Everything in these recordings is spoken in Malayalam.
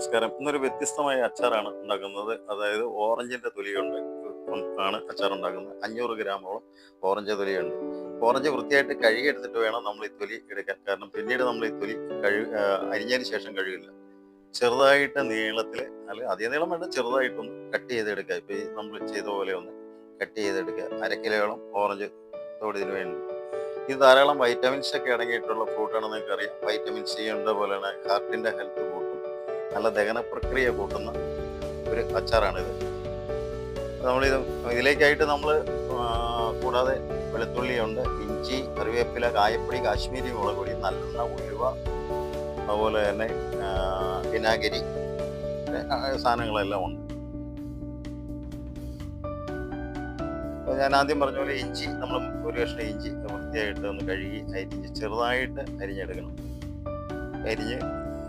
നമസ്കാരം. ഇന്നൊരു വ്യത്യസ്തമായ അച്ചാറാണ് ഉണ്ടാക്കുന്നത്. അതായത് ഓറഞ്ചിന്റെ തൊലി കൊണ്ട് ആണ് അച്ചാർ ഉണ്ടാക്കുന്നത്. 500 ഗ്രാമോളം ഓറഞ്ച് തൊലിയുണ്ട്. ഓറഞ്ച് വൃത്തിയായിട്ട് കഴുകിയെടുത്തിട്ട് വേണം നമ്മൾ ഈ തൊലി എടുക്കാൻ. കാരണം പിന്നീട് നമ്മൾ ഈ തൊലി അരിഞ്ഞതിന് ശേഷം കഴുകില്ല. ചെറുതായിട്ട് നീളത്തിൽ, അല്ലെങ്കിൽ അധികം നീളം വേണ്ട, ചെറുതായിട്ടൊന്ന് കട്ട് ചെയ്തെടുക്കുക. ഇപ്പോൾ ഈ നമ്മൾ ചെയ്ത പോലെ ഒന്ന് കട്ട് ചെയ്തെടുക്കുക. 1/2 കിലോയോളം ഓറഞ്ച് തോട് ഇതിന് വേണ്ടി. ഇത് ധാരാളം വൈറ്റമിൻസ് ഒക്കെ അടങ്ങിയിട്ടുള്ള ഫ്രൂട്ടാണെന്ന് നിങ്ങൾക്കറിയാം. വൈറ്റമിൻ സി ഉണ്ട്, അതുപോലെ തന്നെ ഹാർട്ടിന്റെ ഹെൽത്ത് കൂട്ടും, നല്ല ദഹന പ്രക്രിയ കൂട്ടുന്ന ഒരു അച്ചാറാണിത്. നമ്മളിത് ഇതിലേക്കായിട്ട് നമ്മൾ കൂടാതെ വെളുത്തുള്ളിയുണ്ട്, ഇഞ്ചി, കറിവേപ്പില, കായപ്പൊടി, കാശ്മീരി മുളക് പൊടി, നല്ലെണ്ണ, ഉലുവ, അതുപോലെ തന്നെ വിനാഗിരി സാധനങ്ങളെല്ലാം ഉണ്ട്. അപ്പോൾ ഞാൻ ആദ്യം പറഞ്ഞ പോലെ ഇഞ്ചി, നമ്മൾ ഒരു കഷ്ണം ഇഞ്ചി വൃത്തിയായിട്ട് ഒന്ന് കഴുകി അരിഞ്ഞ് ചെറുതായിട്ട് അരിഞ്ഞെടുക്കണം. അരിഞ്ഞ്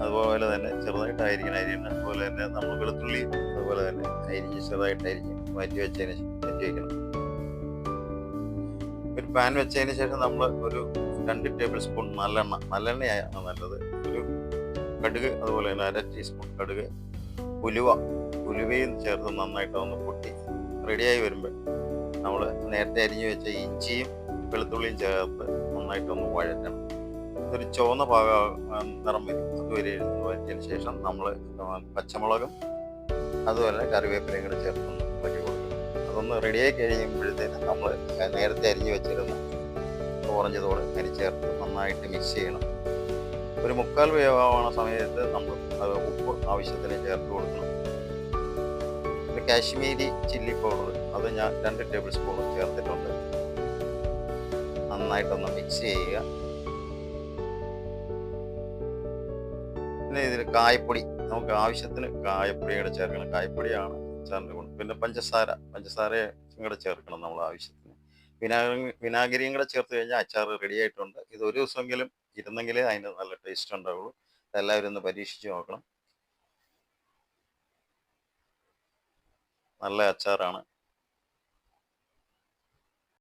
അതുപോലെ തന്നെ ചെറുതായിട്ട് അരിയണം. അതുപോലെ തന്നെ നമ്മൾ വെളുത്തുള്ളി അതുപോലെ തന്നെ അരിഞ്ഞ് ചെറുതായിട്ട് അരിഞ്ഞ് മാറ്റി വയ്ക്കണം. ഒരു പാൻ വെച്ചതിന് ശേഷം നമ്മൾ ഒരു 2 ടേബിൾ സ്പൂൺ നല്ലെണ്ണയാണ് നല്ലത്. ഒരു കടുക്, അതുപോലെ തന്നെ 1/2 ടീസ്പൂൺ കടുക്, ഉലുവയും ചേർത്ത് നന്നായിട്ട് ഒന്ന് പൊട്ടി റെഡിയായി വരുമ്പോൾ നമ്മൾ നേരത്തെ അരിഞ്ഞു വെച്ച ഇഞ്ചിയും വെളുത്തുള്ളിയും ചേർത്ത് നന്നായിട്ടൊന്ന് വഴറ്റണം. ഒരു ചുവന്ന നിറം വരും. അതുവരെ വഴറ്റിയതിന് ശേഷം നമ്മൾ പച്ചമുളകും അതുപോലെ കറിവേപ്പിലയും കൂടെ ചേർത്ത് ഇളക്കി കൊടുക്കണം. അതൊന്ന് റെഡിയായി കഴിയുമ്പോഴത്തേന് നമ്മൾ നേരത്തെ അരിഞ്ഞു വെച്ചിരുന്ന ഓറഞ്ച് തോട് അരി ചേർത്ത് നന്നായിട്ട് മിക്സ് ചെയ്യണം. ഒരു 3/4 വേവാവുന്ന സമയത്ത് നമ്മൾ ഉപ്പ് ആവശ്യത്തിന് ചേർത്ത് കൊടുക്കണം. ഒരു കാശ്മീരി ചില്ലി പൗഡർ, അത് ഞാൻ 2 ടേബിൾ സ്പൂൺ ചേർത്തിട്ടുണ്ട്. നന്നായിട്ടൊന്ന് മിക്സ് ചെയ്യുക. പിന്നെ ഇതിൽ കായപ്പൊടി, നമുക്ക് ആവശ്യത്തിന് കായപ്പൊടി കൂടെ ചേർക്കണം. കായപ്പൊടിയാണ് അച്ചാറിൻ്റെ ഗുണം. പിന്നെ പഞ്ചസാരയും കൂടെ ചേർക്കണം നമ്മൾ ആവശ്യത്തിന്. വിനാഗിരിയും കൂടെ ചേർത്ത് കഴിഞ്ഞാൽ അച്ചാർ റെഡി ആയിട്ടുണ്ട്. ഇത് ഒരു ദിവസമെങ്കിലും ഇരുന്നെങ്കിലേ അതിന് നല്ല ടേസ്റ്റ് ഉണ്ടാവുള്ളൂ. എല്ലാവരും ഒന്ന് പരീക്ഷിച്ച് നോക്കണം. നല്ല അച്ചാറാണ്.